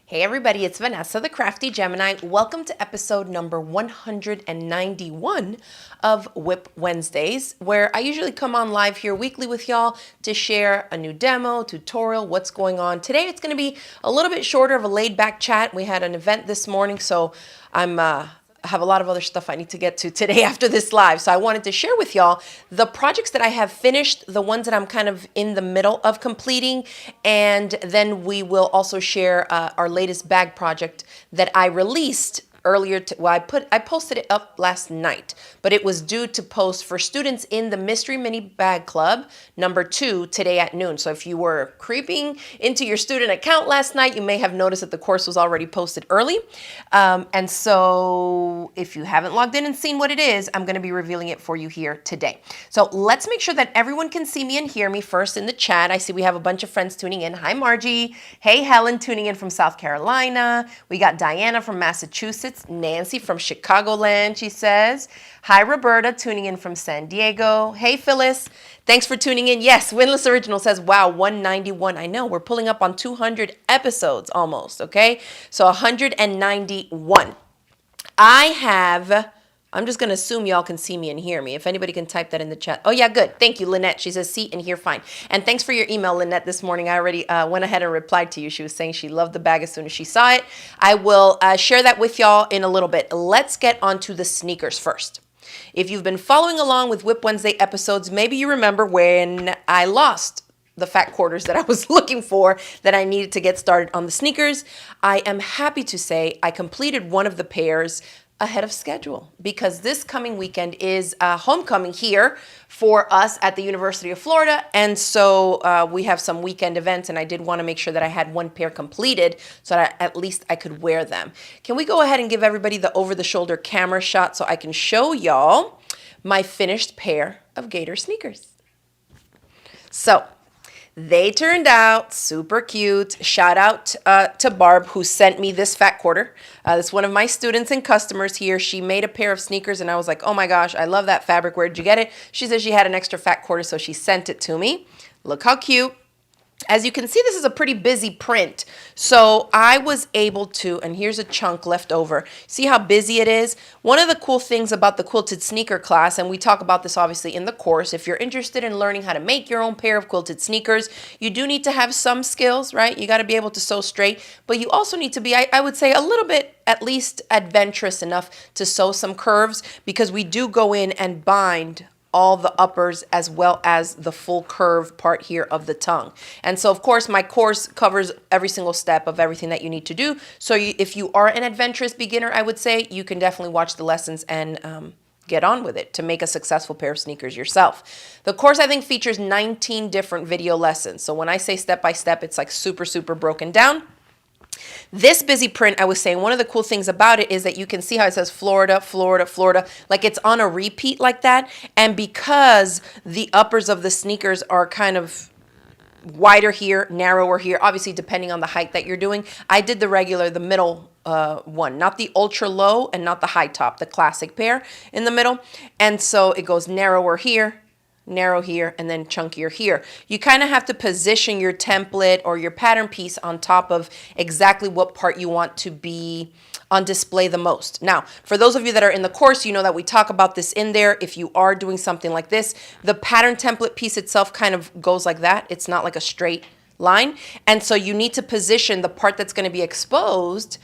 Hey everybody, it's Vanessa, the Crafty Gemini. Welcome to episode number 191 of WIP Wednesdays, where I usually come on live here weekly with y'all to share a new demo, tutorial, what's going on. Today it's going to be a little bit shorter of a laid back chat. We had an event this morning, so I have a lot of other stuff I need to get to today after this live. So I wanted to share with y'all the projects that I have finished, the ones that I'm kind of in the middle of completing, and then we will also share our latest bag project that I released earlier. I posted it up last night, but it was due to post for students in the Mystery Mini Bag Club #2 today at noon. So if you were creeping into your student account last night, you may have noticed that the course was already posted early. And so if you haven't logged in and seen what it is, I'm going to be revealing it for you here today. So let's make sure that everyone can see me and hear me first in the chat. I see we have a bunch of friends tuning in. Hi, Margie. Hey, Helen, tuning in from South Carolina. We got Diana from Massachusetts. Nancy from Chicagoland, she says. Hi, Roberta, tuning in from San Diego. Hey, Phyllis. Thanks for tuning in. Yes, Winless Original says, wow, 191. I know, we're pulling up on 200 episodes almost, okay? So 191. I'm just going to assume y'all can see me and hear me. If anybody can type that in the chat. Oh, yeah, good. Thank you, Lynette. She says, see and hear fine. And thanks for your email, Lynette, this morning. I already went ahead and replied to you. She was saying she loved the bag as soon as she saw it. I will share that with y'all in a little bit. Let's get onto the sneakers first. If you've been following along with WIP Wednesday episodes, maybe you remember when I lost the fat quarters that I was looking for, that I needed to get started on the sneakers. I am happy to say I completed one of the pairs ahead of schedule, because this coming weekend is homecoming here for us at the University of Florida. And so we have some weekend events, and I did want to make sure that I had one pair completed so that at least I could wear them. Can we go ahead and give everybody the over-the-shoulder camera shot so I can show y'all my finished pair of Gator sneakers? So they turned out super cute. Shout out to Barb, who sent me this fat quarter. That's one of my students and customers here. She made a pair of sneakers, and I was like, oh my gosh, I love that fabric. Where did you get it? She said she had an extra fat quarter, so she sent it to me. Look how cute. As you can see, this is a pretty busy print. So I was able to, and here's a chunk left over. See how busy it is? One of the cool things about the quilted sneaker class, and we talk about this obviously in the course, if you're interested in learning how to make your own pair of quilted sneakers, you do need to have some skills, right? You got to be able to sew straight, but you also need to be, I would say, a little bit at least adventurous enough to sew some curves, because we do go in and bind all the uppers as well as the full curve part here of the tongue. And so of course my course covers every single step of everything that you need to do. So if you are an adventurous beginner, I would say you can definitely watch the lessons and get on with it to make a successful pair of sneakers yourself. The course, I think, features 19 different video lessons. So when I say step by step, it's like super broken down. This busy print, I was saying, one of the cool things about it is that you can see how it says Florida, Florida, Florida, like it's on a repeat like that. And because the uppers of the sneakers are kind of wider here, narrower here, obviously depending on the height that you're doing, I did the regular, the middle one, not the ultra low and not the high top, the classic pair in the middle. And so it goes narrower here, narrow here, and then chunkier here. You kind of have to position your template or your pattern piece on top of exactly what part you want to be on display the most. Now, for those of you that are in the course, you know that we talk about this in there. If you are doing something like this, the pattern template piece itself kind of goes like that. It's not like a straight line. And so you need to position the part that's going to be exposed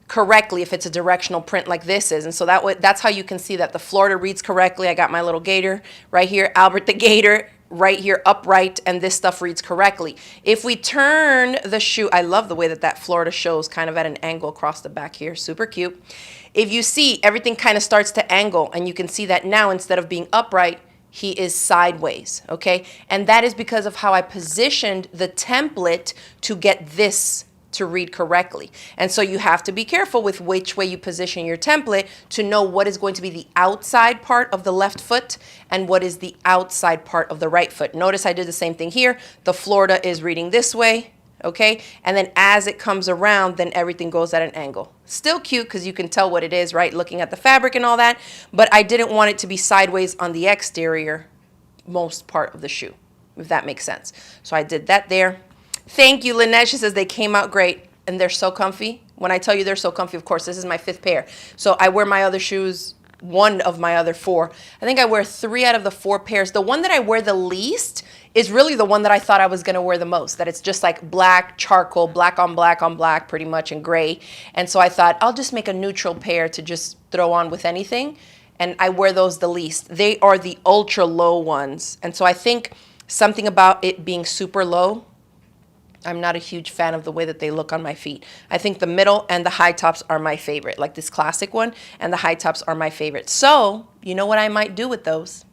correctly if it's a directional print like this is. And so that's how you can see that the Florida reads correctly. I got my little gator right here, Albert the Gator right here upright, and this stuff reads correctly. If we turn the shoe, I love the way that Florida shows kind of at an angle across the back here, super cute. If you see, everything kind of starts to angle, and you can see that now instead of being upright, he is sideways, okay? And that is because of how I positioned the template to get this to read correctly. And so you have to be careful with which way you position your template to know what is going to be the outside part of the left foot and what is the outside part of the right foot. Notice I did the same thing here. The Florida is reading this way, okay? And then as it comes around, then everything goes at an angle. Still cute because you can tell what it is, right? Looking at the fabric and all that, but I didn't want it to be sideways on the exterior most part of the shoe, if that makes sense. So I did that there. Thank you, Lynette. She says they came out great. and they're so comfy. When I tell you they're so comfy, of course, this is my 5th pair. So I wear my other shoes, one of my other 4. I think I wear 3 out of the 4 pairs. The one that I wear the least is really the one that I thought I was going to wear the most, that it's just like black, charcoal, black on black pretty much, and gray. And so I thought I'll just make a neutral pair to just throw on with anything. And I wear those the least. They are the ultra low ones. And so I think something about it being super low, I'm not a huge fan of the way that they look on my feet. I think the middle and the high tops are my favorite, like this classic one, and the high tops are my favorite. So, you know what I might do with those?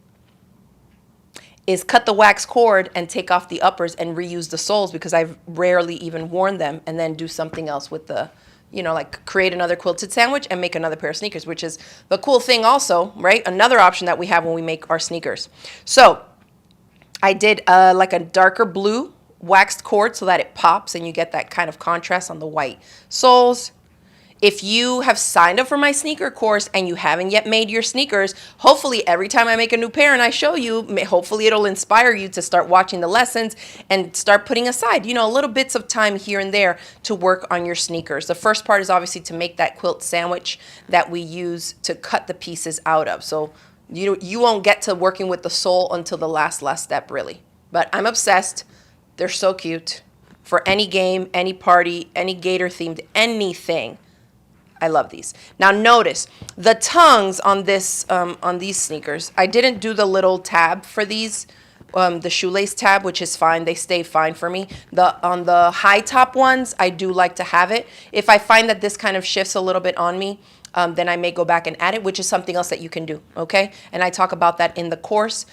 Is cut the wax cord and take off the uppers and reuse the soles, because I've rarely even worn them, and then do something else with the, you know, like create another quilted sandwich and make another pair of sneakers, which is the cool thing also, right? Another option that we have when we make our sneakers. So I did like a darker blue waxed cord so that it pops and you get that kind of contrast on the white soles. If you have signed up for my sneaker course and you haven't yet made your sneakers, hopefully every time I make a new pair and I show you, hopefully it'll inspire you to start watching the lessons and start putting aside, you know, little bits of time here and there to work on your sneakers. The first part is obviously to make that quilt sandwich that we use to cut the pieces out of. So you won't get to working with the sole until the last step, really. But I'm obsessed. They're so cute for any game, any party, any Gator themed, anything. I love these. Now notice the tongues on this on these sneakers. I didn't do the little tab for these, the shoelace tab, which is fine. They stay fine for me. On the high top ones, I do like to have it. If I find that this kind of shifts a little bit on me, then I may go back and add it, which is something else that you can do, okay? And I talk about that in the course.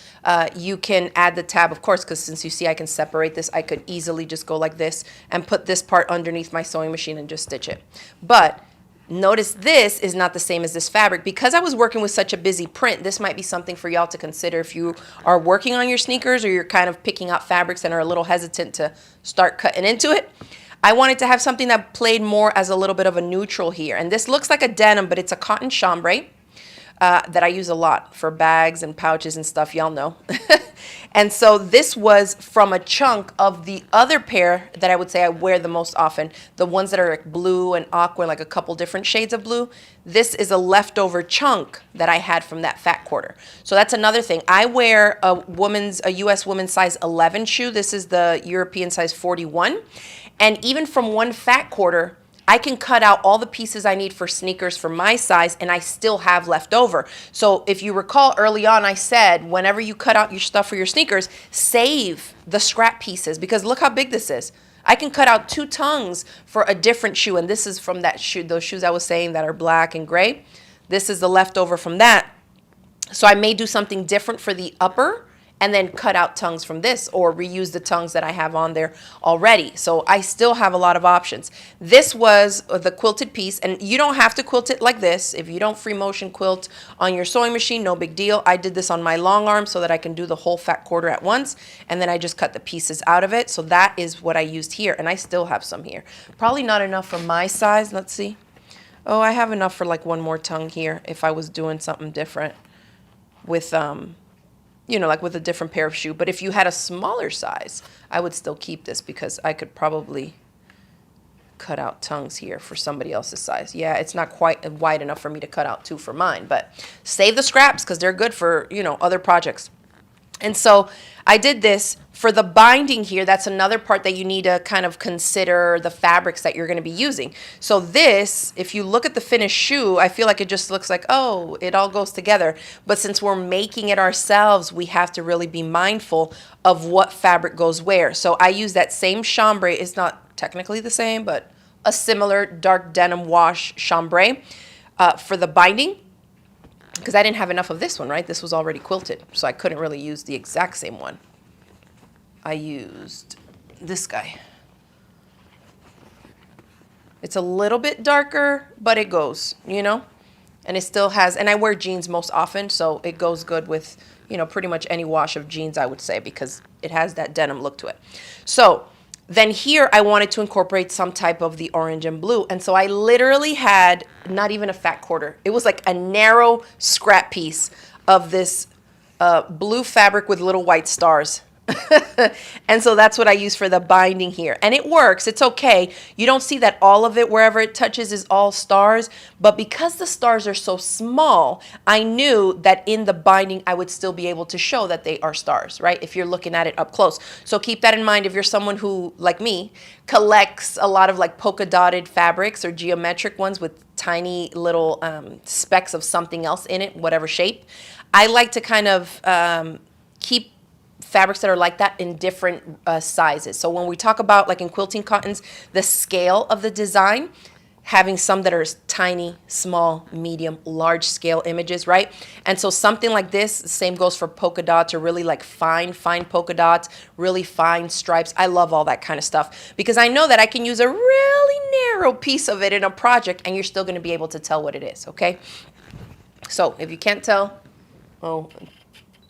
You can add the tab, of course, because since you see I can separate this, I could easily just go like this and put this part underneath my sewing machine and just stitch it. But notice this is not the same as this fabric. Because I was working with such a busy print, this might be something for y'all to consider if you are working on your sneakers or you're kind of picking out fabrics and are a little hesitant to start cutting into it. I wanted to have something that played more as a little bit of a neutral here. And this looks like a denim, but it's a cotton chambray that I use a lot for bags and pouches and stuff. Y'all know. And so this was from a chunk of the other pair that I would say I wear the most often. The ones that are like blue and aqua, like a couple different shades of blue. This is a leftover chunk that I had from that fat quarter. So that's another thing. I wear a US women's size 11 shoe. This is the European size 41. And even from one fat quarter, I can cut out all the pieces I need for sneakers for my size, and I still have left over. So if you recall early on, I said, whenever you cut out your stuff for your sneakers, save the scrap pieces, because look how big this is. I can cut out 2 tongues for a different shoe, and this is from that shoe, those shoes I was saying that are black and gray. This is the leftover from that. So I may do something different for the upper and then cut out tongues from this, or reuse the tongues that I have on there already. So I still have a lot of options. This was the quilted piece, and you don't have to quilt it like this. If you don't free motion quilt on your sewing machine, no big deal. I did this on my long arm so that I can do the whole fat quarter at once, and then I just cut the pieces out of it. So that is what I used here, and I still have some here. Probably not enough for my size. Let's see. Oh, I have enough for like one more tongue here if I was doing something different with you know, like with a different pair of shoe. But if you had a smaller size, I would still keep this, because I could probably cut out tongues here for somebody else's size. Yeah, it's not quite wide enough for me to cut out 2 for mine, but save the scraps because they're good for, you know, other projects. And so I did this for the binding here. That's another part that you need to kind of consider the fabrics that you're going to be using. So this, if you look at the finished shoe, I feel like it just looks like, oh, it all goes together. But since we're making it ourselves, we have to really be mindful of what fabric goes where. So I use that same chambray. It's not technically the same, but a similar dark denim wash chambray for the binding. Because I didn't have enough of this one, right? This was already quilted, so I couldn't really use the exact same one. I used this guy. It's a little bit darker, but it goes, you know? And it still has, and I wear jeans most often, so it goes good with, you know, pretty much any wash of jeans, I would say, because it has that denim look to it. So then here I wanted to incorporate some type of the orange and blue. And so I literally had not even a fat quarter. It was like a narrow scrap piece of this blue fabric with little white stars. And so that's what I use for the binding here. And it works. It's okay. You don't see that all of it, wherever it touches, is all stars. But because the stars are so small, I knew that in the binding, I would still be able to show that they are stars, right? If you're looking at it up close. So keep that in mind if you're someone who, like me, collects a lot of like polka dotted fabrics or geometric ones with tiny little specks of something else in it, whatever shape. I like to kind of keep fabrics that are like that in different sizes. So when we talk about, like in quilting cottons, the scale of the design, having some that are tiny, small, medium, large scale images, right? And so something like this, same goes for polka dots, or really like fine polka dots, really fine stripes. I love all that kind of stuff because I know that I can use a really narrow piece of it in a project and you're still going to be able to tell what it is, okay? So if you can't tell, oh,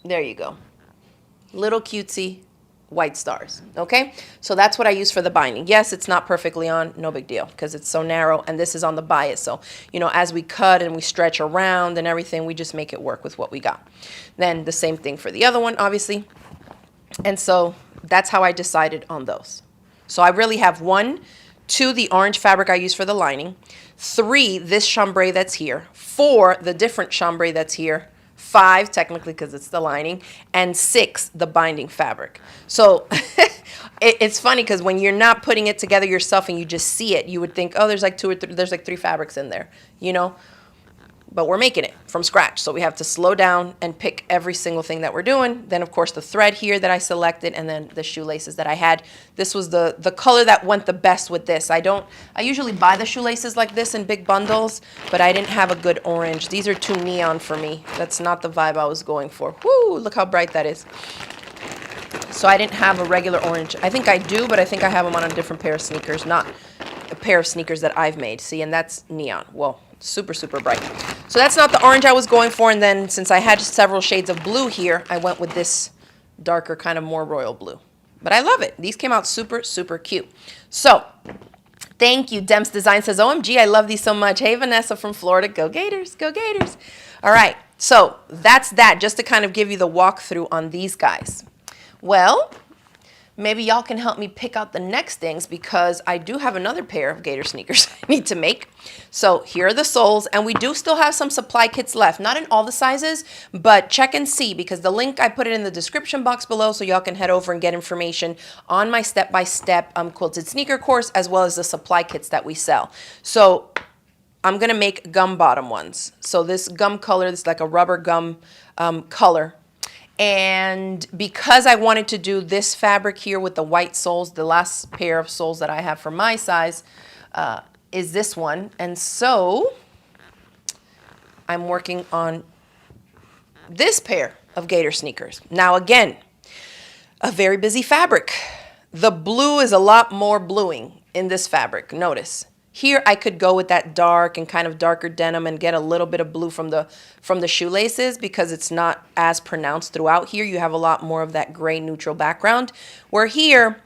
there you go. Little cutesy white stars, okay? So that's what I use for the binding. Yes, it's not perfectly on, no big deal, because it's so narrow, and this is on the bias. So, you know, as we cut and we stretch around and everything, we just make it work with what we got. Then the same thing for the other one, obviously. And so that's how I decided on those. So I really have 1, 2, the orange fabric I use for the lining, 3, this chambray that's here, 4, the different chambray that's here, 5, technically, because it's the lining, and 6, the binding fabric. So it's funny because when you're not putting it together yourself and you just see it, you would think, oh, there's like 2 or 3, there's like 3 fabrics in there, you know? But we're making it from scratch. So we have to slow down and pick every single thing that we're doing. Then, of course, the thread here that I selected, and then the shoelaces that I had. This was the color that went the best with this. I usually buy the shoelaces like this in big bundles, but I didn't have a good orange. These are too neon for me. That's not the vibe I was going for. Woo, look how bright that is. So I didn't have a regular orange. I think I do, but I think I have them on a different pair of sneakers, not a pair of sneakers that I've made. See, and that's neon. Whoa. Super, super bright. So that's not the orange I was going for. And then since I had several shades of blue here, I went with this darker, kind of more royal blue. But I love it. These came out super, super cute. So thank you. Dems Design says, OMG, I love these so much. Hey, Vanessa from Florida. Go Gators. Go Gators. All right. So that's that, just to kind of give you the walkthrough on these guys. Well, maybe y'all can help me pick out the next things because I do have another pair of Gator sneakers I need to make. So here are the soles, and we do still have some supply kits left. Not in all the sizes, but check and see because the link, I put it in the description box below so y'all can head over and get information on my step-by-step quilted sneaker course as well as the supply kits that we sell. So I'm going to make gum bottom ones. So this gum color, this is like a rubber gum color. And because I wanted to do this fabric here with the white soles, the last pair of soles that I have for my size is this one. And so I'm working on this pair of Gator sneakers. Now again, a very busy fabric. The blue is a lot more bluing in this fabric, notice. Here I could go with that dark and kind of darker denim and get a little bit of blue from the shoelaces because it's not as pronounced throughout here. You have a lot more of that gray neutral background, where here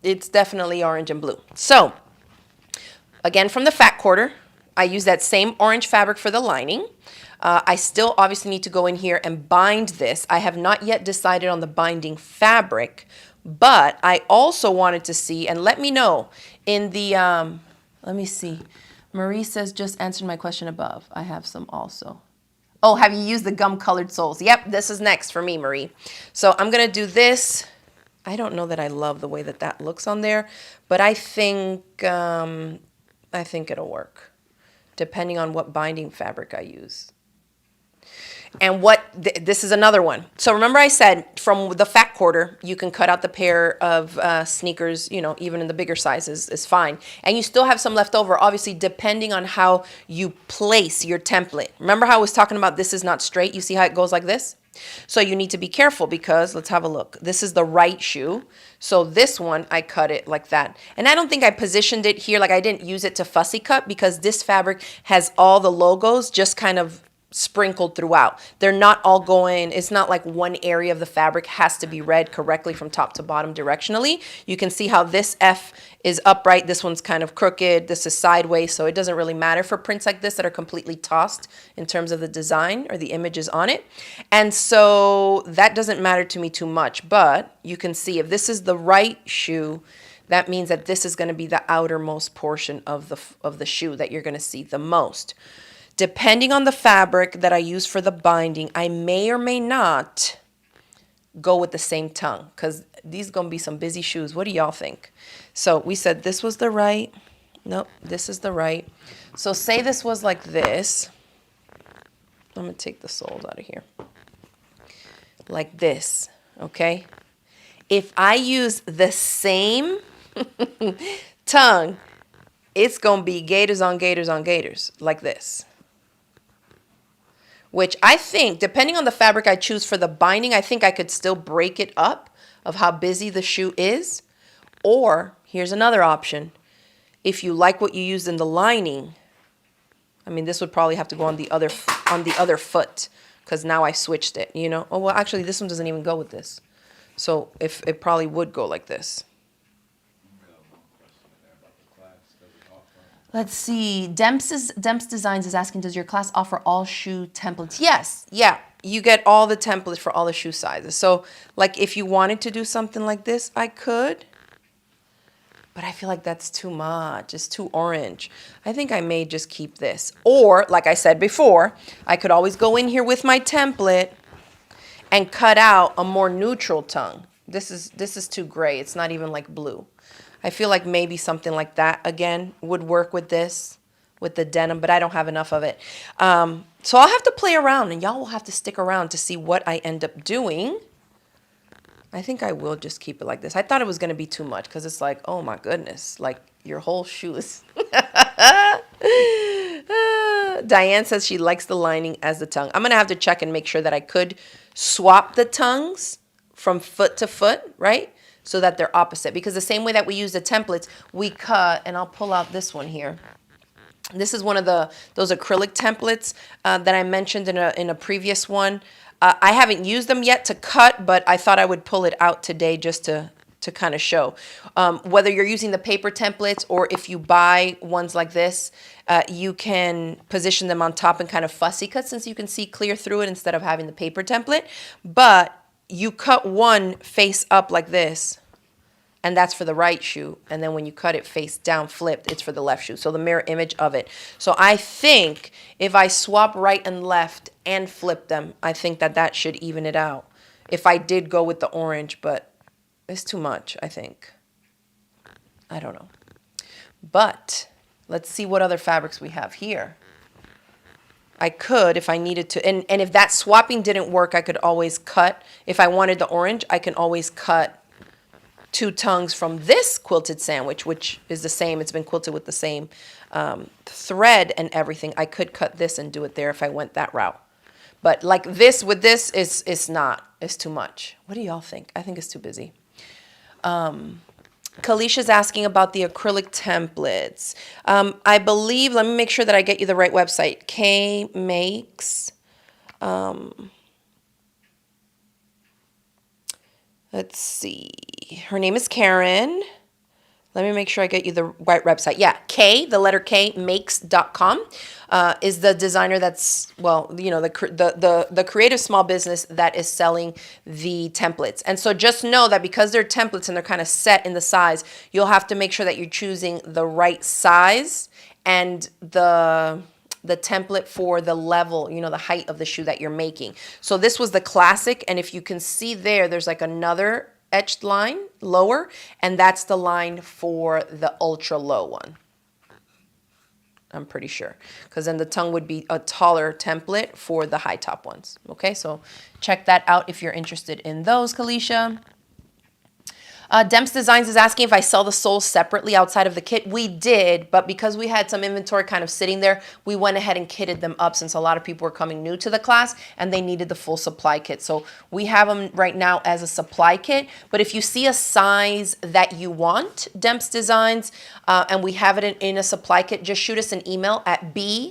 it's definitely orange and blue. So again, from the fat quarter, I use that same orange fabric for the lining. I still obviously need to go in here and bind this. I have not yet decided on the binding fabric, but I also wanted to see, and let me know in the... let me see. Marie says, just answered my question above. I have some also. Oh, have you used the gum colored soles? Yep, this is next for me, Marie. So I'm going to do this. I don't know that I love the way that that looks on there, but I think it'll work depending on what binding fabric I use. And this is another one. So remember I said from the fat quarter, you can cut out the pair of sneakers, you know, even in the bigger sizes is fine. And you still have some left over, obviously, depending on how you place your template. Remember how I was talking about this is not straight? You see how it goes like this? So you need to be careful because, let's have a look. This is the right shoe. So this one, I cut it like that. And I don't think I positioned it here, like I didn't use it to fussy cut because this fabric has all the logos just kind of sprinkled throughout. They're not all going, it's not like one area of the fabric has to be read correctly from top to bottom directionally. You can see how this F is upright, this one's kind of crooked, this is sideways, so it doesn't really matter for prints like this that are completely tossed in terms of the design or the images on it. And so that doesn't matter to me too much, but you can see if this is the right shoe, that means that this is going to be the outermost portion of the shoe that you're going to see the most. Depending on the fabric that I use for the binding, I may or may not go with the same tongue because these are going to be some busy shoes. What do y'all think? So we said this was the right. Nope, this is the right. So say this was like this. I'm going to take the soles out of here. Like this, okay? If I use the same tongue, it's going to be gators on gators on gators, like this. Which I think, depending on the fabric I choose for the binding, I think I could still break it up of how busy the shoe is. Or, here's another option. If you like what you used in the lining, I mean, this would probably have to go on the other foot, because now I switched it, you know. Oh, well, actually, this one doesn't even go with this. So if it probably would go like this. Let's see. Demps Designs is asking, does your class offer all shoe templates? Yes. Yeah. You get all the templates for all the shoe sizes. So like if you wanted to do something like this, I could. But I feel like that's too much. It's too orange. I think I may just keep this. Or, like I said before, I could always go in here with my template and cut out a more neutral tongue. This is too gray. It's not even like blue. I feel like maybe something like that, again, would work with this, with the denim, but I don't have enough of it. So I'll have to play around, and y'all will have to stick around to see what I end up doing. I think I will just keep it like this. I thought it was going to be too much because it's like, oh my goodness, like your whole shoe is... Diane says she likes the lining as the tongue. I'm going to have to check and make sure that I could swap the tongues from foot to foot, right? So that they're opposite. Because the same way that we use the templates, we cut, and I'll pull out this one here. This is one of those acrylic templates that I mentioned in a previous one. I haven't used them yet to cut, but I thought I would pull it out today just to kind of show. Whether you're using the paper templates or if you buy ones like this, you can position them on top and kind of fussy cut since you can see clear through it instead of having the paper template. But you cut one face up like this, and that's for the right shoe. And then when you cut it face down flipped, it's for the left shoe. So the mirror image of it. So I think if I swap right and left and flip them, I think that should even it out. If I did go with the orange, but it's too much, I think. I don't know. But let's see what other fabrics we have here. I could, if I needed to, and if that swapping didn't work, I could always cut. If I wanted the orange, I can always cut two tongues from this quilted sandwich, which is the same. It's been quilted with the same thread and everything. I could cut this and do it there if I went that route. But like this with this, it's not. It's too much. What do y'all think? I think it's too busy. Kalisha's asking about the acrylic templates. I believe, let me make sure that I get you the right website. K makes, let's see. Her name is Karen. Let me make sure I get you the right website. Yeah, K, the letter K, makes.com is the designer that's, well, you know, the creative small business that is selling the templates. And so just know that because they're templates and they're kind of set in the size, you'll have to make sure that you're choosing the right size and the template for the level, you know, the height of the shoe that you're making. So this was the classic, and if you can see there's like another etched line lower, and that's the line for the ultra low one. I'm pretty sure, because then the tongue would be a taller template for the high top ones. Okay, so check that out if you're interested in those, Kalisha. Demps Designs is asking if I sell the soles separately outside of the kit. We did, but because we had some inventory kind of sitting there, we went ahead and kitted them up since a lot of people were coming new to the class and they needed the full supply kit. So we have them right now as a supply kit. But if you see a size that you want, Demps Designs, and we have it in a supply kit, just shoot us an email at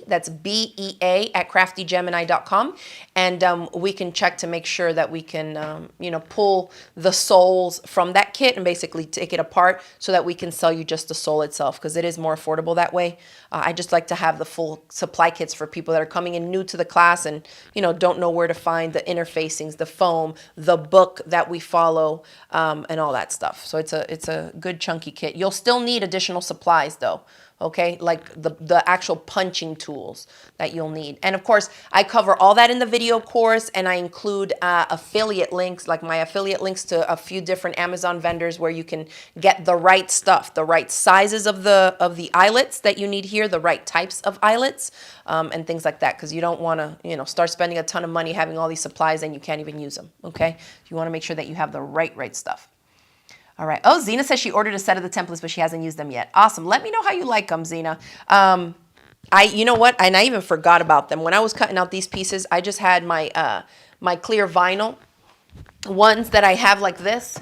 that's BEA at craftygemini.com, and we can check to make sure that we can, pull the soles from that kit and basically take it apart so that we can sell you just the sole itself, because it is more affordable that way. I just like to have the full supply kits for people that are coming in new to the class and don't know where to find the interfacings, the foam, the book that we follow, and all that stuff. So it's a good chunky kit. You'll still need additional supplies though. Okay, like the actual punching tools that you'll need. And of course, I cover all that in the video course, and I include affiliate links, like my affiliate links to a few different Amazon vendors where you can get the right stuff, the right sizes of the eyelets that you need here, the right types of eyelets, and things like that, because you don't want to, start spending a ton of money having all these supplies and you can't even use them, okay? You want to make sure that you have the right stuff. All right. Oh, Zena says she ordered a set of the templates, but she hasn't used them yet. Awesome. Let me know how you like them, Zena. You know what? And I even forgot about them. When I was cutting out these pieces, I just had my my clear vinyl ones that I have like this.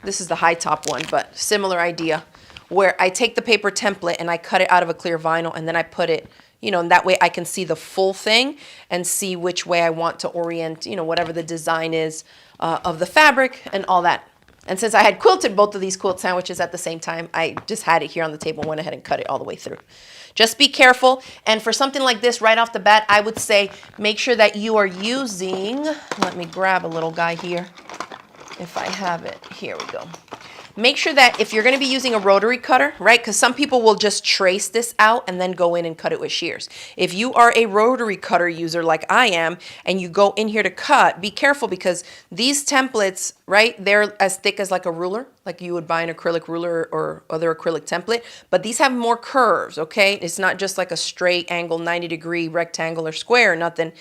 This is the high top one, but similar idea, where I take the paper template and I cut it out of a clear vinyl, and then I put it, and that way I can see the full thing and see which way I want to orient, whatever the design is of the fabric and all that. And since I had quilted both of these quilt sandwiches at the same time, I just had it here on the table and went ahead and cut it all the way through. Just be careful. And for something like this right off the bat, I would say make sure that you are using, let me grab a little guy here if I have it. Here we go. Make sure that if you're going to be using a rotary cutter, right, because some people will just trace this out and then go in and cut it with shears. If you are a rotary cutter user like I am and you go in here to cut, be careful, because these templates, right, they're as thick as like a ruler, like you would buy an acrylic ruler or other acrylic template, but these have more curves, okay? It's not just like a straight angle, 90-degree rectangle or square or nothing.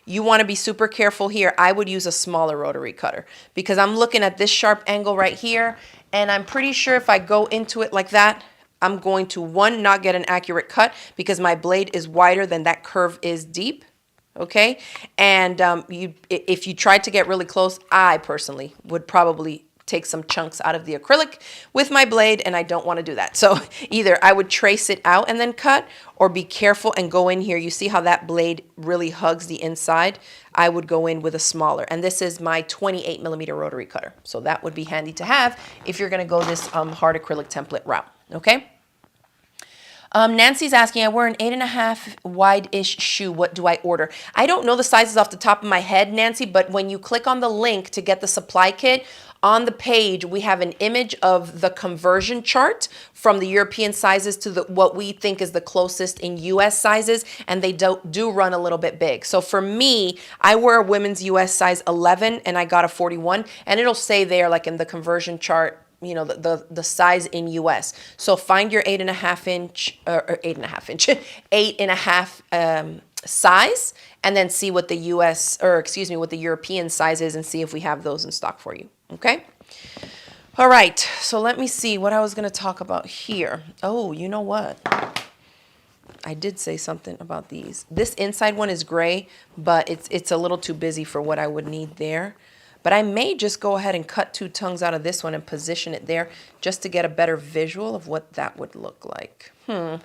You want to be super careful here. I would use a smaller rotary cutter because I'm looking at this sharp angle right here, and I'm pretty sure if I go into it like that, I'm going to, one, not get an accurate cut because my blade is wider than that curve is deep, okay? And if you tried to get really close, I personally would probably take some chunks out of the acrylic with my blade, and I don't want to do that. So either I would trace it out and then cut, or be careful and go in here. You see how that blade really hugs the inside? I would go in with a smaller, and this is my 28mm rotary cutter. So that would be handy to have if you're going to go this hard acrylic template route, okay? Nancy's asking, I wear an 8.5 wide-ish shoe. What do I order? I don't know the sizes off the top of my head, Nancy, but when you click on the link to get the supply kit, on the page, we have an image of the conversion chart from the European sizes to what we think is the closest in US sizes, and they do run a little bit big. So for me, I wear a women's US size 11, and I got a 41, and it'll say there, like in the conversion chart, the size in US. So find your 8.5 inch, or 8.5 inch, 8.5 size, and then see what the US, or excuse me, what the European size is, and see if we have those in stock for you. Okay. All right. So let me see what I was going to talk about here. Oh, you know what? I did say something about these. This inside one is gray, but it's a little too busy for what I would need there. But I may just go ahead and cut 2 tongues out of this one and position it there just to get a better visual of what that would look like. I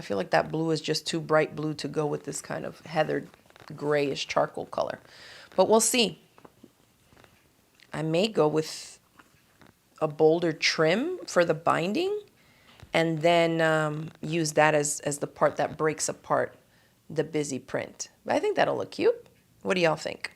feel like that blue is just too bright blue to go with this kind of heathered grayish charcoal color. But we'll see. I may go with a bolder trim for the binding and then use that as the part that breaks apart the busy print. But I think that'll look cute. What do y'all think?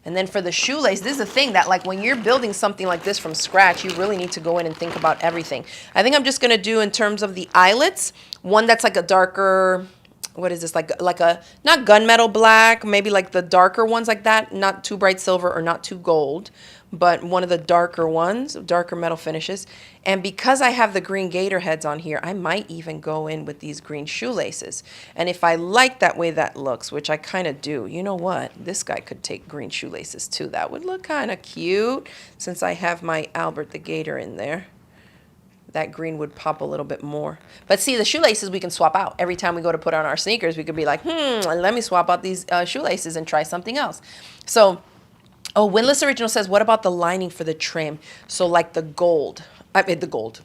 And then for the shoelace, this is the thing that, like, when you're building something like this from scratch, you really need to go in and think about everything. I think I'm just going to do, in terms of the eyelets, one that's like a darker what is this, like a, not gunmetal black, maybe like the darker ones like that, not too bright silver or not too gold, but one of the darker ones, darker metal finishes. And because I have the green gator heads on here, I might even go in with these green shoelaces. And if I like that way that looks, which I kind of do, you know what, this guy could take green shoelaces too. That would look kind of cute since I have my Albert the Gator in there. That green would pop a little bit more. But see, the shoelaces we can swap out. Every time we go to put on our sneakers, we could be like, let me swap out these shoelaces and try something else. So, oh, Windless Original says, what about the lining for the trim? So like the gold. I mean, the gold.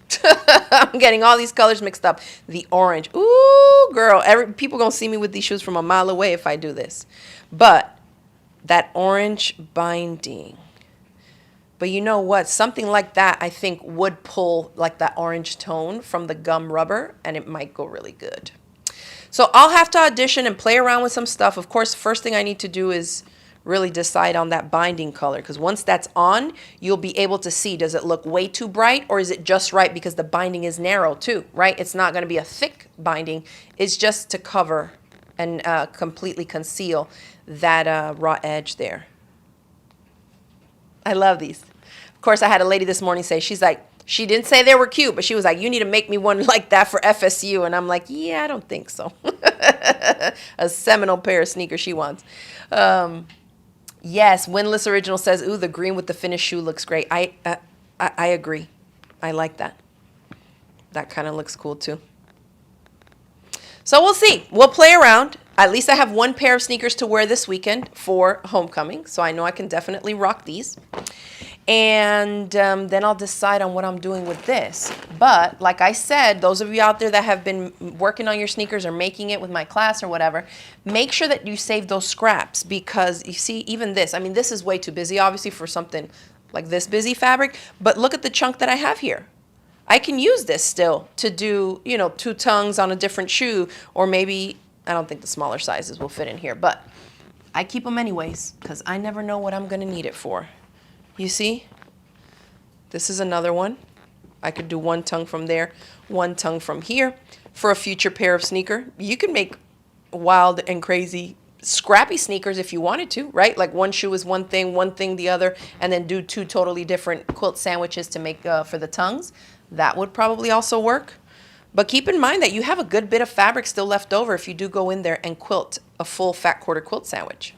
I'm getting all these colors mixed up. The orange. Ooh, girl. People going to see me with these shoes from a mile away if I do this. But that orange binding. But you know what? Something like that, I think, would pull like that orange tone from the gum rubber, and it might go really good. So I'll have to audition and play around with some stuff. Of course, first thing I need to do is really decide on that binding color, because once that's on, you'll be able to see, does it look way too bright or is it just right, because the binding is narrow too, right? It's not going to be a thick binding. It's just to cover and completely conceal that raw edge there. I love these. Of course, I had a lady this morning say, she's like, she didn't say they were cute, but she was like, you need to make me one like that for FSU. And I'm like, yeah, I don't think so. A seminal pair of sneakers she wants. Yes, Windless Original says, ooh, the green with the finished shoe looks great. I agree. I like that. That kind of looks cool too. So we'll see. We'll play around. At least I have one pair of sneakers to wear this weekend for homecoming. So I know I can definitely rock these. And then I'll decide on what I'm doing with this. But like I said, those of you out there that have been working on your sneakers or making it with my class or whatever, make sure that you save those scraps, because you see, even this, I mean, this is way too busy, obviously, for something like this busy fabric. But look at the chunk that I have here. I can use this still to do, you know, 2 tongues on a different shoe, or maybe, I don't think the smaller sizes will fit in here, but I keep them anyways because I never know what I'm going to need it for. You see? This is another one. I could do 1 tongue from there, 1 tongue from here for a future pair of sneaker. You can make wild and crazy scrappy sneakers if you wanted to, right? Like one shoe is one thing the other, and then do 2 totally different quilt sandwiches to make for the tongues. That would probably also work. But keep in mind that you have a good bit of fabric still left over if you do go in there and quilt a full fat quarter quilt sandwich.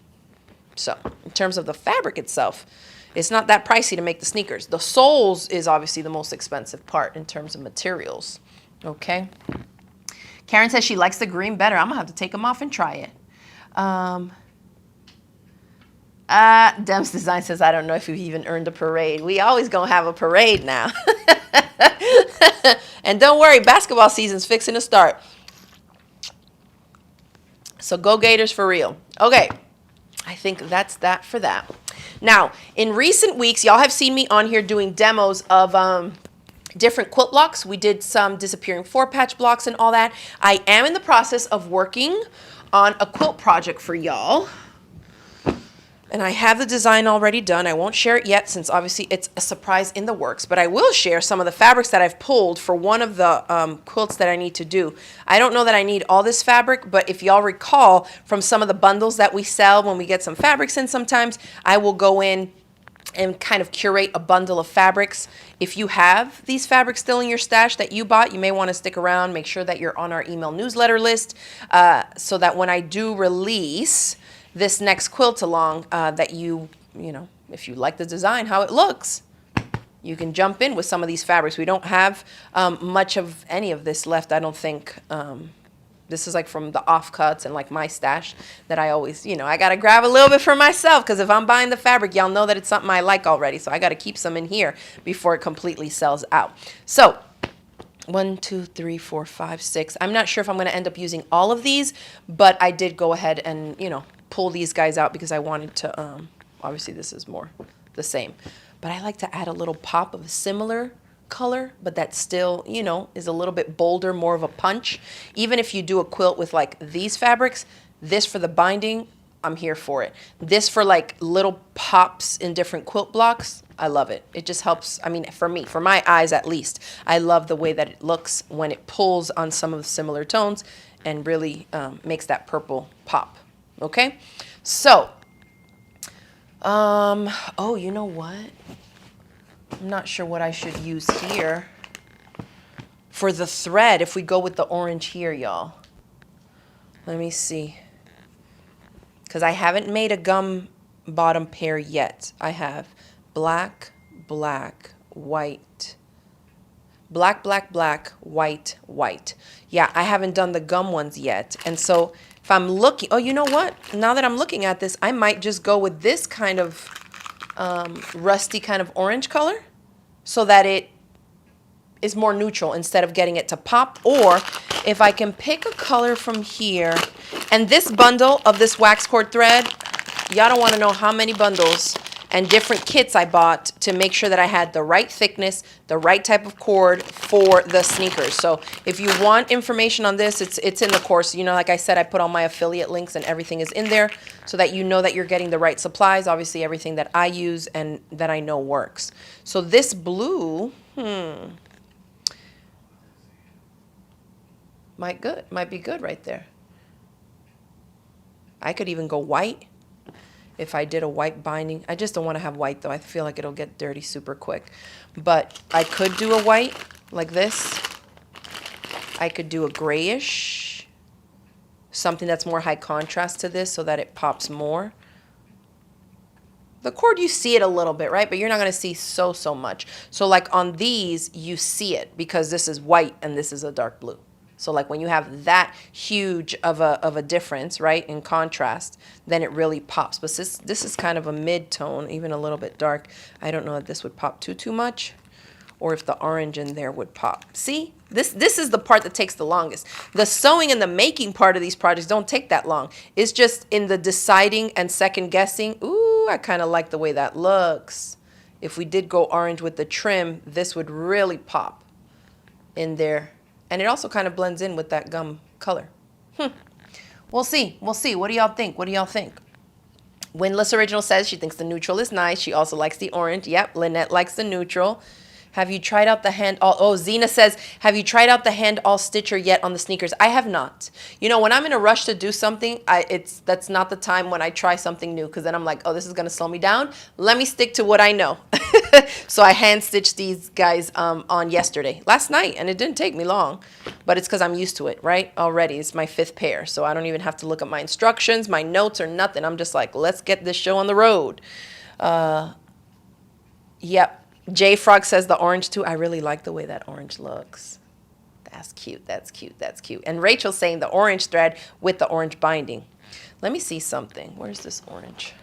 So in terms of the fabric itself, it's not that pricey to make the sneakers. The soles is obviously the most expensive part in terms of materials. Okay. Karen says she likes the green better. I'm going to have to take them off and try it. Dems Design says, I don't know if you've even earned a parade. We always going to have a parade now. And don't worry, basketball season's fixing to start. So go Gators for real. Okay. I think that's that for that. Now, in recent weeks, y'all have seen me on here doing demos of different quilt blocks. We did some disappearing 4-patch blocks and all that. I am in the process of working on a quilt project for y'all. And I have the design already done. I won't share it yet since obviously it's a surprise in the works. But I will share some of the fabrics that I've pulled for one of the quilts that I need to do. I don't know that I need all this fabric, but if y'all recall from some of the bundles that we sell when we get some fabrics in sometimes, I will go in and kind of curate a bundle of fabrics. If you have these fabrics still in your stash that you bought, you may want to stick around. Make sure that you're on our email newsletter list so that when I do release this next quilt along, that you know, if you like the design, how it looks, you can jump in with some of these fabrics. We don't have much of any of this left, I don't think. This is like from the offcuts and like my stash that I always, you know, I got to grab a little bit for myself, because if I'm buying the fabric, y'all know that it's something I like already. So I got to keep some in here before it completely sells out. So 1, 2, 3, 4, 5, 6. I'm not sure if I'm going to end up using all of these, but I did go ahead and, you know, pull these guys out because I wanted to, obviously this is more the same, but I like to add a little pop of a similar color, but that still, you know, is a little bit bolder, more of a punch. Even if you do a quilt with like these fabrics, this for the binding, I'm here for it. This for like little pops in different quilt blocks, I love it. It just helps, I mean, for me, for my eyes at least, I love the way that it looks when it pulls on some of the similar tones and really makes that purple pop. Okay, so, oh, you know what? I'm not sure what I should use here. For the thread, if we go with the orange here, y'all. Let me see. Because I haven't made a gum bottom pair yet. I have black, black, white. Black, black, black, white, white. Yeah, I haven't done the gum ones yet. And so if I'm looking, oh, you know what? Now that I'm looking at this, I might just go with this kind of rusty kind of orange color so that it is more neutral instead of getting it to pop. Or if I can pick a color from here, and this bundle of this wax cord thread, y'all don't want to know how many bundles and different kits I bought to make sure that I had the right thickness, the right type of cord for the sneakers. So if you want information on this, it's in the course. You know, like I said, I put all my affiliate links and everything is in there so that you know that you're getting the right supplies. Obviously, everything that I use and that I know works. So this blue, might be good right there. I could even go white if I did a white binding. I just don't want to have white though. I feel like it'll get dirty super quick. But I could do a white like this. I could do a grayish, something that's more high contrast to this so that it pops more. The cord, you see it a little bit, right? But you're not going to see so much. So like on these, you see it because this is white and this is a dark blue. So like when you have that huge of a difference, right, in contrast, then it really pops. But this is kind of a mid-tone, even a little bit dark. I don't know if this would pop too much or if the orange in there would pop. See? This is the part that takes the longest. The sewing and the making part of these projects don't take that long. It's just in the deciding and second guessing. Ooh, I kind of like the way that looks. If we did go orange with the trim, this would really pop in there. And it also kind of blends in with that gum color. We'll see. We'll see. What do y'all think? What do y'all think? Winless Original says she thinks the neutral is nice. She also likes the orange. Yep, Lynette likes the neutral. Have you tried out the hand all... Oh, Zena says, have you tried out the hand all stitcher yet on the sneakers? I have not. You know, when I'm in a rush to do something, that's not the time when I try something new, because then I'm like, oh, this is going to slow me down. Let me stick to what I know. So I hand stitched these guys on yesterday, last night, and it didn't take me long, but it's because I'm used to it, right? Already, it's my 5th pair, so I don't even have to look at my instructions, my notes, or nothing. I'm just like, let's get this show on the road. Yep. J Frog says the orange too. I really like the way that orange looks. That's cute. That's cute. That's cute. And Rachel's saying the orange thread with the orange binding. Let me see something. Where's this orange?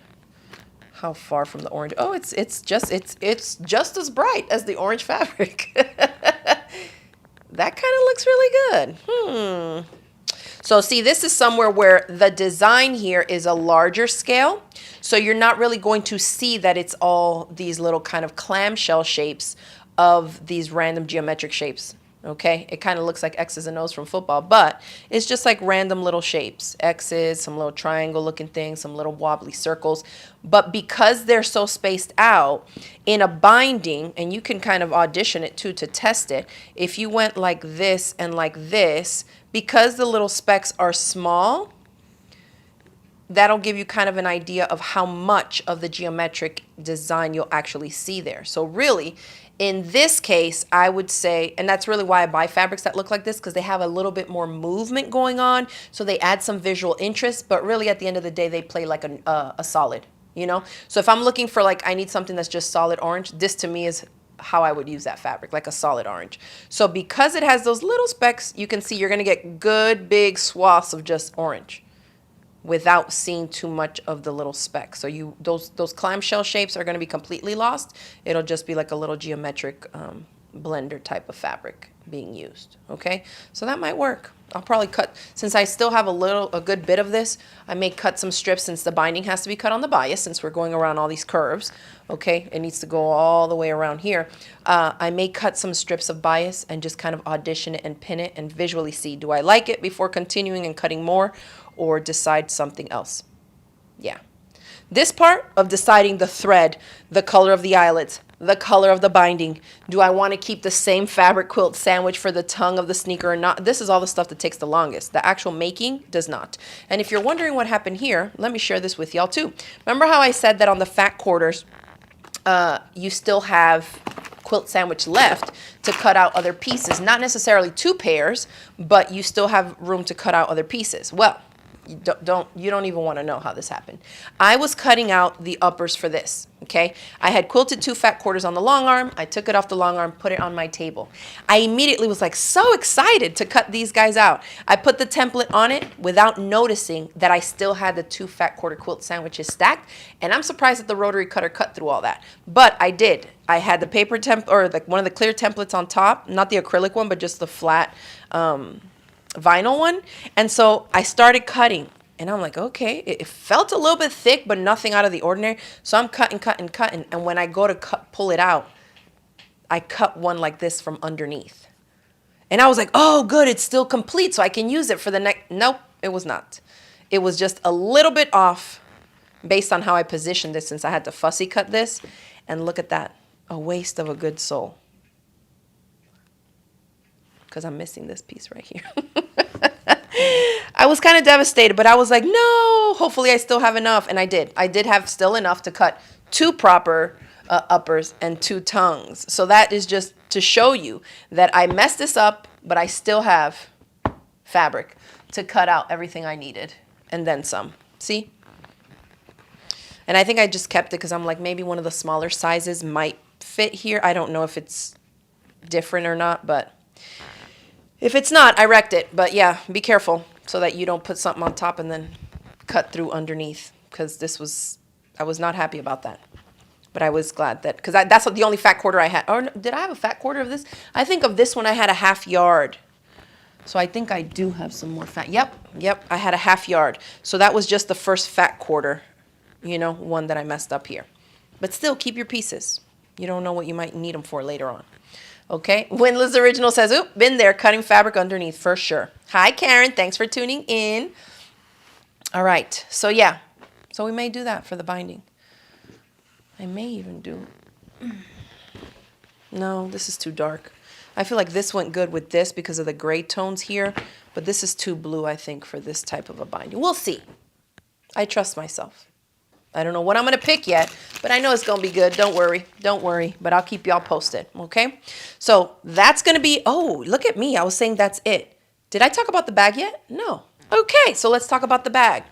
How far from the orange? Oh, it's just as bright as the orange fabric. That kind of looks really good. So see, this is somewhere where the design here is a larger scale. So you're not really going to see that it's all these little kind of clamshell shapes of these random geometric shapes. Okay, it kind of looks like X's and O's from football, but it's just like random little shapes. X's, some little triangle looking things, some little wobbly circles. But because they're so spaced out in a binding, and you can kind of audition it too to test it, if you went like this and like this, because the little specks are small, that'll give you kind of an idea of how much of the geometric design you'll actually see there. So really, in this case, I would say, and that's really why I buy fabrics that look like this, because they have a little bit more movement going on, so they add some visual interest, but really at the end of the day, they play like a solid, you know? So if I'm looking for like, I need something that's just solid orange, this to me is how I would use that fabric, like a solid orange. So because it has those little specks, you can see you're gonna get good big swaths of just orange without seeing too much of the little specks. So those clamshell shapes are going to be completely lost. It'll just be like a little geometric blender type of fabric being used. Okay, so that might work. I'll probably cut, since I still have a good bit of this, I may cut some strips, since the binding has to be cut on the bias, since we're going around all these curves. Okay, it needs to go all the way around here. I may cut some strips of bias and just kind of audition it and pin it and visually see, do I like it before continuing and cutting more, or decide something else. Yeah. This part of deciding the thread, the color of the eyelets, the color of the binding. Do I want to keep the same fabric quilt sandwich for the tongue of the sneaker or not? This is all the stuff that takes the longest. The actual making does not. And if you're wondering what happened here, let me share this with y'all too. Remember how I said that on the fat quarters, you still have quilt sandwich left to cut out other pieces? Not necessarily 2 pairs, but you still have room to cut out other pieces. Well, you don't even want to know how this happened. I was cutting out the uppers for this, okay? I had quilted 2 fat quarters on the long arm. I took it off the long arm, put it on my table. I immediately was like so excited to cut these guys out. I put the template on it without noticing that I still had the 2 fat quarter quilt sandwiches stacked, and I'm surprised that the rotary cutter cut through all that. But I did. I had the paper or one of the clear templates on top, not the acrylic one, but just the flat vinyl one. And so I started cutting and I'm like, okay, it felt a little bit thick, but nothing out of the ordinary. So I'm cutting. And when I go to pull it out, I cut one like this from underneath. And I was like, oh, good, it's still complete, so I can use it for the next. Nope, it was not. It was just a little bit off based on how I positioned this, since I had to fussy cut this. And look at that, a waste of a good soul. Because I'm missing this piece right here. I was kind of devastated, but I was like, no, hopefully I still have enough. And I did. I did have still enough to cut 2 proper uppers and 2 tongues. So that is just to show you that I messed this up, but I still have fabric to cut out everything I needed and then some. See? And I think I just kept it because I'm like, maybe one of the smaller sizes might fit here. I don't know if it's different or not, but if it's not, I wrecked it. But yeah, be careful so that you don't put something on top and then cut through underneath, because I was not happy about that. But I was glad that, because that's the only fat quarter I had. Or did I have a fat quarter of this? I think of this one I had a ½ yard. So I think I do have some more fat. Yep, I had a ½ yard. So that was just the first fat quarter, one that I messed up here. But still, keep your pieces. You don't know what you might need them for later on. Okay, Windless Original says, oop, been there, cutting fabric underneath for sure. Hi, Karen, thanks for tuning in. All right, so yeah, so we may do that for the binding. I may even do, no, this is too dark. I feel like this went good with this because of the gray tones here, but this is too blue, I think, for this type of a binding. We'll see. I trust myself. I don't know what I'm going to pick yet, but I know it's going to be good. Don't worry, but I'll keep y'all posted, okay? So that's going to be, oh, look at me. I was saying that's it. Did I talk about the bag yet? No. Okay, so let's talk about the bag.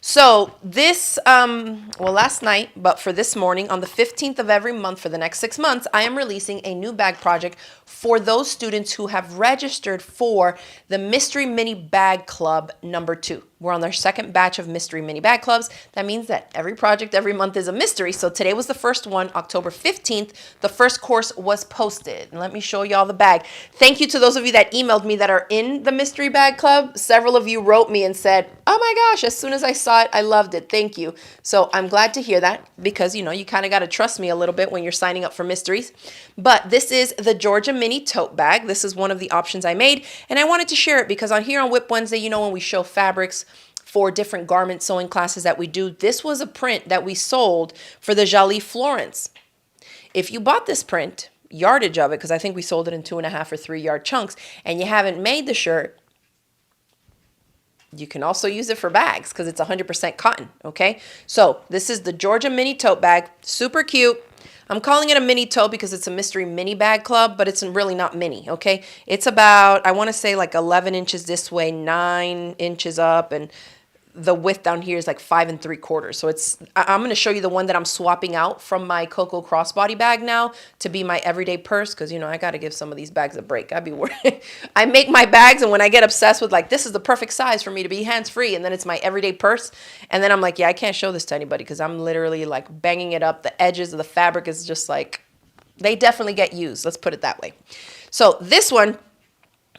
So this, last night, but for this morning, on the 15th of every month for the next 6 months, I am releasing a new bag project for those students who have registered for the Mystery Mini Bag Club #2. We're on our 2nd batch of Mystery Mini Bag Clubs. That means that every project every month is a mystery. So today was the first one, October 15th. The first course was posted. And let me show y'all the bag. Thank you to those of you that emailed me that are in the Mystery Bag Club. Several of you wrote me and said, oh my gosh, as soon as I saw it, I loved it. Thank you. So I'm glad to hear that, because, you kind of got to trust me a little bit when you're signing up for mysteries. But this is the Georgia Mini Tote Bag. This is one of the options I made. And I wanted to share it because on here on WIP Wednesday, when we show fabrics for different garment sewing classes that we do, this was a print that we sold for the Jolie Florence. If you bought this print, yardage of it, because I think we sold it in 2.5 or 3 yard chunks, and you haven't made the shirt, you can also use it for bags because it's 100% cotton, okay? So this is the Georgia Mini Tote Bag, super cute. I'm calling it a mini tote because it's a mystery mini bag club, but it's really not mini, okay? It's about, I want to say like 11 inches this way, 9 inches up, and the width down here is like 5 3/4. So I'm going to show you the one that I'm swapping out from my Coco crossbody bag now to be my everyday purse, because, I got to give some of these bags a break. I'd be worried. I make my bags, and when I get obsessed with like, this is the perfect size for me to be hands-free, and then it's my everyday purse, and then I'm like, yeah, I can't show this to anybody because I'm literally like banging it up. The edges of the fabric is just like, they definitely get used. Let's put it that way. So this one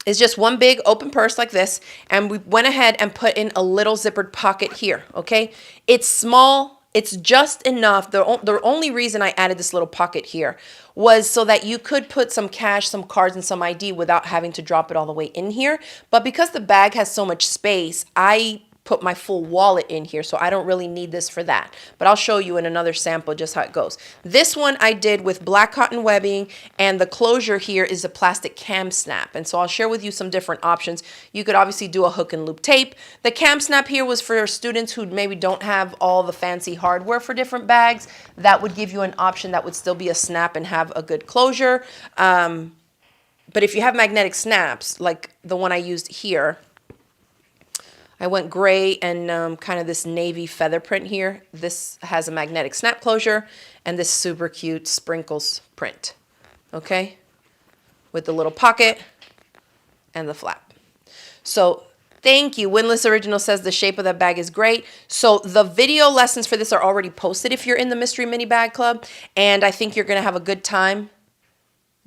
is just one big open purse like this, and we went ahead and put in a little zippered pocket here, okay? It's small, it's just enough. The only reason I added this little pocket here was so that you could put some cash, some cards, and some ID without having to drop it all the way in here. But because the bag has so much space, I put my full wallet in here, so I don't really need this for that. But I'll show you in another sample just how it goes. This one I did with black cotton webbing, and the closure here is a plastic cam snap. And so I'll share with you some different options. You could obviously do a hook and loop tape. The cam snap here was for students who maybe don't have all the fancy hardware for different bags. That would give you an option that would still be a snap and have a good closure. But if you have magnetic snaps, like the one I used here, I went gray and kind of this navy feather print here. This has a magnetic snap closure and this super cute sprinkles print, okay? With the little pocket and the flap. So thank you. Winless Original says the shape of that bag is great. So the video lessons for this are already posted if you're in the Mystery Mini Bag Club, and I think you're going to have a good time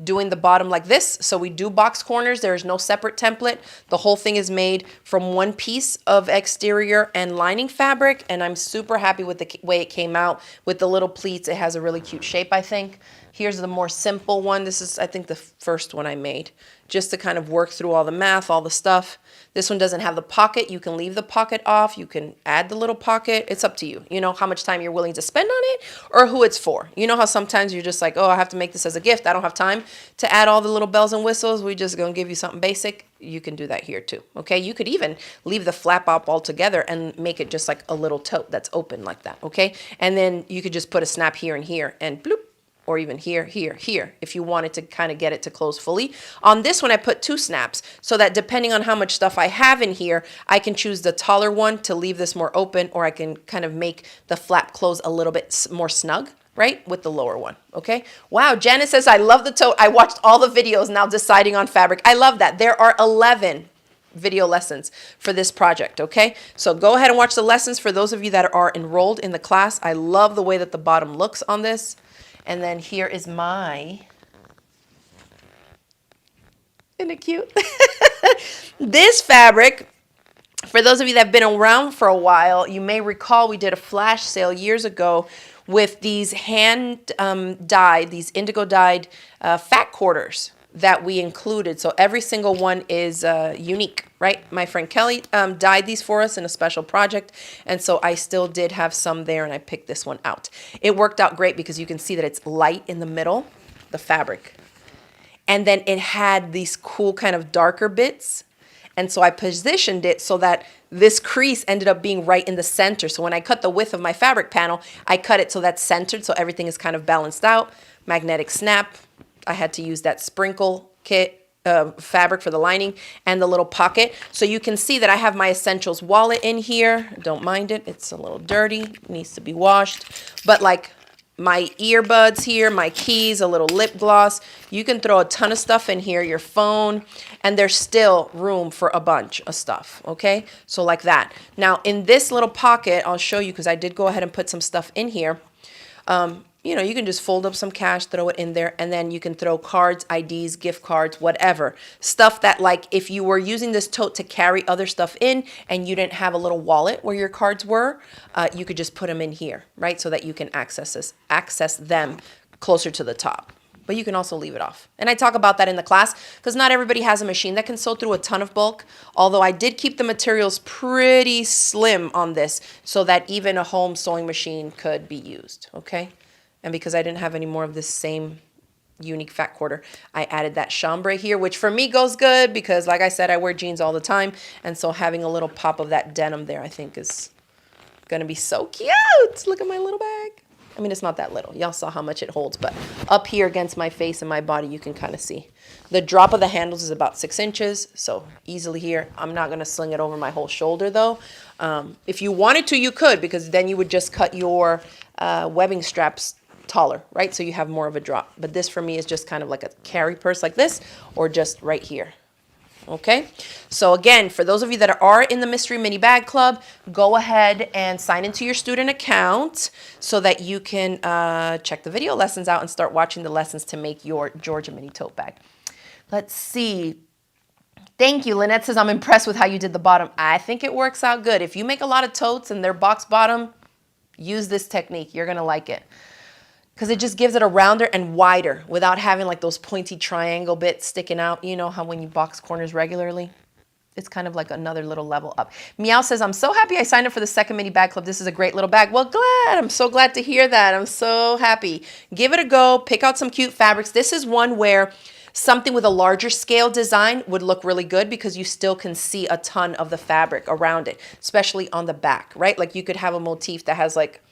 doing the bottom like this. So we do box corners. There is no separate template. The whole thing is made from one piece of exterior and lining fabric, and I'm super happy with the way it came out with the little pleats. It has a really cute shape, I think. Here's the more simple one. This is, I think, the first one I made, just to kind of work through all the math, all the stuff. This one doesn't have the pocket. You can leave the pocket off. You can add the little pocket. It's up to you. You know how much time you're willing to spend on it or who it's for. You know how sometimes you're just like, oh, I have to make this as a gift. I don't have time to add all the little bells and whistles. We're just going to give you something basic. You can do that here too. Okay. You could even leave the flap up altogether and make it just like a little tote that's open like that. Okay. And then you could just put a snap here and here and bloop. Or even here, here, here, if you wanted to kind of get it to close fully. On this one, I put 2 snaps so that depending on how much stuff I have in here, I can choose the taller one to leave this more open, or I can kind of make the flap close a little bit more snug, right, with the lower one, okay? Wow, Janice says, I love the tote. I watched all the videos, now deciding on fabric. I love that. There are 11 video lessons for this project, okay? So go ahead and watch the lessons for those of you that are enrolled in the class. I love the way that the bottom looks on this. And then here is my, isn't it cute? This fabric, for those of you that have been around for a while, you may recall we did a flash sale years ago with these hand dyed, these indigo dyed fat quarters that we included. So every single one is unique, right? My friend Kelly dyed these for us in a special project. And so I still did have some there, and I picked this one out. It worked out great because you can see that it's light in the middle, the fabric. And then it had these cool kind of darker bits. And so I positioned it so that this crease ended up being right in the center. So when I cut the width of my fabric panel, I cut it so that's centered, so everything is kind of balanced out. Magnetic snap. I had to use that sprinkle kit fabric for the lining and the little pocket. So you can see that I have my Essentials wallet in here. Don't mind it. It's a little dirty. It needs to be washed. But like my earbuds here, my keys, a little lip gloss. You can throw a ton of stuff in here, your phone, and there's still room for a bunch of stuff, okay? So like that. Now in this little pocket, I'll show you because I did go ahead and put some stuff in here. You know, you can just fold up some cash, throw it in there, and then you can throw cards, IDs, gift cards, whatever. Stuff that, like, if you were using this tote to carry other stuff in and you didn't have a little wallet where your cards were, you could just put them in here, right? So that you can access them closer to the top. But you can also leave it off. And I talk about that in the class because not everybody has a machine that can sew through a ton of bulk. Although I did keep the materials pretty slim on this so that even a home sewing machine could be used, okay? And because I didn't have any more of this same unique fat quarter, I added that chambray here, which for me goes good because, like I said, I wear jeans all the time. And so having a little pop of that denim there, I think is going to be so cute. Look at my little bag. I mean, it's not that little. Y'all saw how much it holds, but up here against my face and my body, you can kind of see. The drop of the handles is about 6 inches, so easily here. I'm not going to sling it over my whole shoulder, though. If you wanted to, you could, because then you would just cut your webbing straps taller, right? So you have more of a drop. But this for me is just kind of like a carry purse like this, or just right here. Okay, so again, for those of you that are in the Mystery Mini Bag Club, go ahead and sign into your student account so that you can check the video lessons out and start watching the lessons to make your Georgia Mini Tote Bag. Let's see. Thank you. Lynette says, I'm impressed with how you did the bottom. I think it works out good. If you make a lot of totes and they're box bottom, use this technique. You're going to like it. Because it just gives it a rounder and wider without having like those pointy triangle bits sticking out. You know how when you box corners regularly? it's kind of like another little level up. Meow says, I'm so happy I signed up for the second mini bag club. This is a great little bag. Well, I'm so glad to hear that. I'm so happy. Give it a go. Pick out some cute fabrics. This is one where something with a larger scale design would look really good because you still can see a ton of the fabric around it, especially on the back, right? Like you could have a motif that has like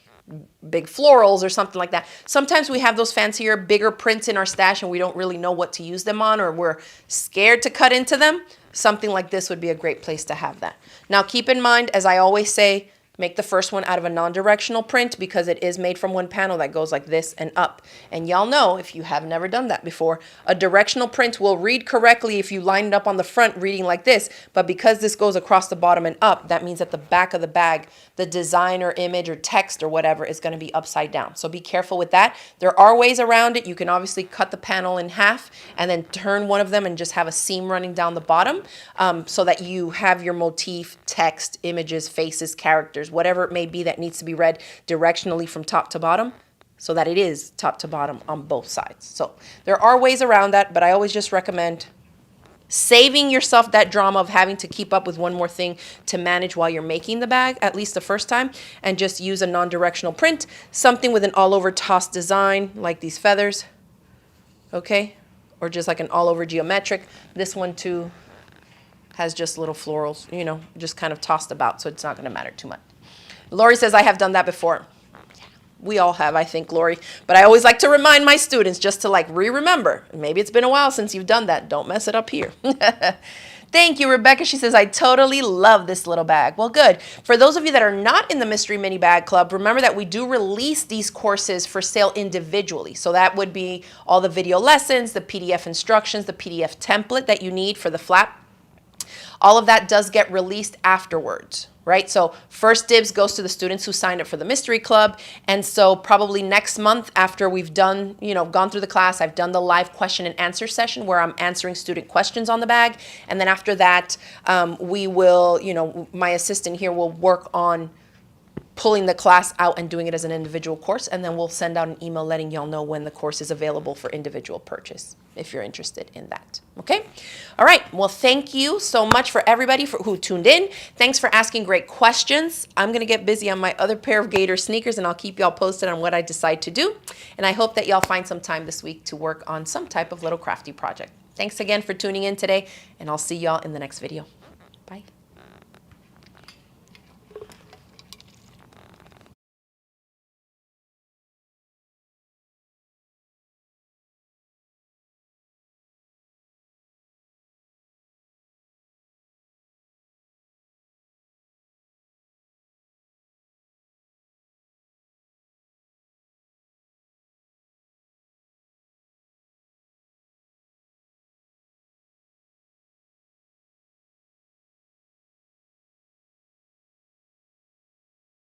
big florals or something like that. Sometimes we have those fancier, bigger prints in our stash and we don't really know what to use them on, or we're scared to cut into them. Something like this would be a great place to have that. Now keep in mind, as I always say, make the first one out of a non-directional print because it is made from one panel that goes like this and up. And y'all know, if you have never done that before, a directional print will read correctly if you line it up on the front reading like this. But because this goes across the bottom and up, that means at the back of the bag, the design or image or text or whatever is going to be upside down. So be careful with that. There are ways around it. You can obviously cut the panel in half and then turn one of them and just have a seam running down the bottom so that you have your motif, text, images, faces, characters, whatever it may be that needs to be read directionally from top to bottom, so that it is top to bottom on both sides. So there are ways around that, but I always just recommend saving yourself that drama of having to keep up with one more thing to manage while you're making the bag, at least the first time, and just use a non-directional print, something with an all-over tossed design like these feathers, okay? Or just like an all-over geometric. This one too has just little florals, you know, just kind of tossed about, so it's not going to matter too much. Lori says, I have done that before. Yeah, we all have, I think, Lori. But I always like to remind my students just to like remember. Maybe it's been a while since you've done that. Don't mess it up here. Thank you, Rebecca. She says, I totally love this little bag. Well, good. For those of you that are not in the Mystery Mini Bag Club, remember that we do release these courses for sale individually. So that would be all the video lessons, the PDF instructions, the PDF template that you need for the flap. All of that does get released afterwards, right? So first dibs goes to the students who signed up for the Mystery Club. And so probably next month after we've done, you know, gone through the class, I've done the live question and answer session where I'm answering student questions on the bag. And then after that, we will, you know, my assistant here will work on pulling the class out and doing it as an individual course, and then we'll send out an email letting y'all know when the course is available for individual purchase if you're interested in that. Okay? All right. Well, thank you so much for everybody who tuned in. Thanks for asking great questions. I'm going to get busy on my other pair of Gator sneakers, and I'll keep y'all posted on what I decide to do. And I hope that y'all find some time this week to work on some type of little crafty project. Thanks again for tuning in today, and I'll see y'all in the next video.